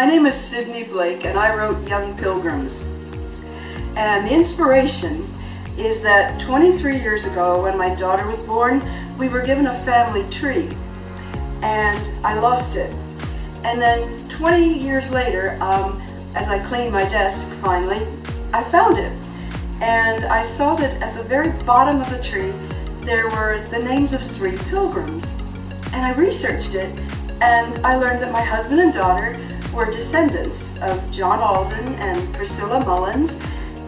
My name is Sydney Blake and I wrote Young Pilgrims. And the inspiration is that 23 years ago when my daughter was born, we were given a family tree and I lost it. And then 20 years later, as I cleaned my desk finally, I found it. And I saw that at the very bottom of the tree there were the names of 3 pilgrims. And I researched it and I learned that my husband and daughter were descendants of John Alden and Priscilla Mullins,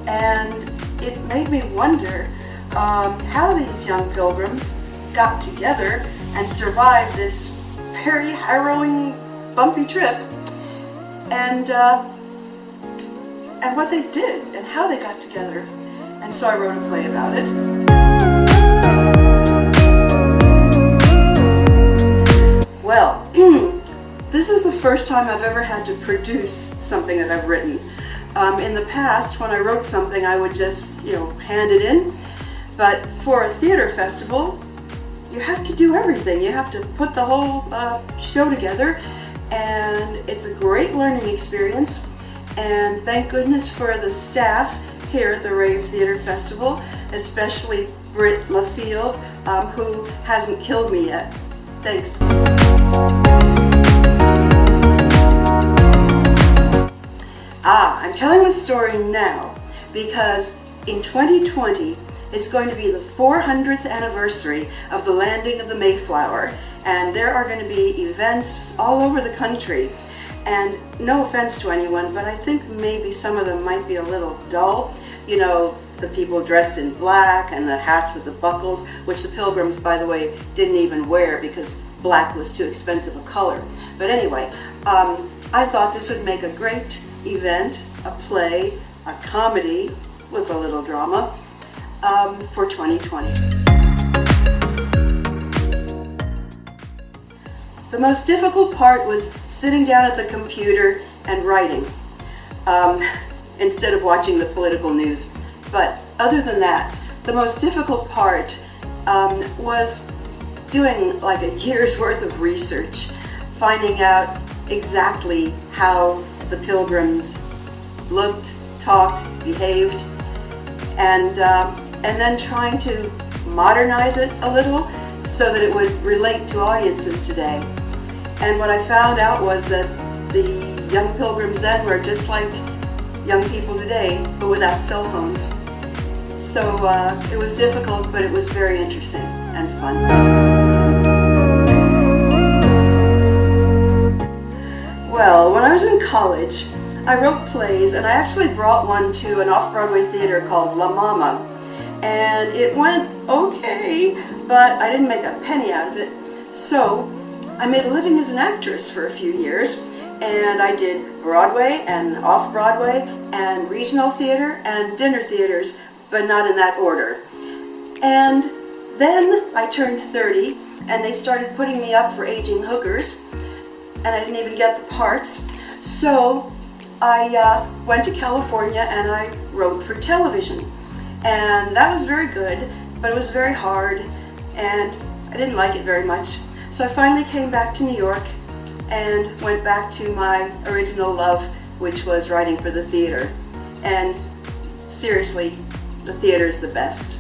and it made me wonder how these young pilgrims got together and survived this very harrowing, bumpy trip, and what they did and how they got together. And so I wrote a play about it. Well, this is the first time I've ever had to produce something that I've written. In the past, when I wrote something, I would just, hand it in. But for a theater festival, you have to do everything. You have to put the whole show together, and it's a great learning experience. And thank goodness for the staff here at the Rave Theater Festival, especially Britt LaField, who hasn't killed me yet. Thanks. I'm telling this story now because in 2020 it's going to be the 400th anniversary of the landing of the Mayflower, and there are going to be events all over the country. And no offense to anyone, but I think maybe some of them might be a little dull. The people dressed in black and the hats with the buckles, which the Pilgrims, by the way, didn't even wear because black was too expensive a color. But anyway, I thought this would make a great event, a play, a comedy with a little drama for 2020. The most difficult part was sitting down at the computer and writing instead of watching the political news. But other than that, the most difficult part was doing like a year's worth of research, finding out exactly how the Pilgrims looked, talked, behaved, and then trying to modernize it a little so that it would relate to audiences today. And what I found out was that the young Pilgrims then were just like young people today, but without cell phones. So it was difficult, but it was very interesting and fun. Well, when I was in college, I wrote plays, and I actually brought one to an off-Broadway theater called La Mama. And it went okay, but I didn't make a penny out of it. So I made a living as an actress for a few years, and I did Broadway and off-Broadway and regional theater and dinner theaters, but not in that order. And then I turned 30, and they started putting me up for aging hookers, and I didn't even get the parts. So I went to California and I wrote for television. And that was very good, but it was very hard, and I didn't like it very much. So I finally came back to New York and went back to my original love, which was writing for the theater. And seriously, the theater's the best.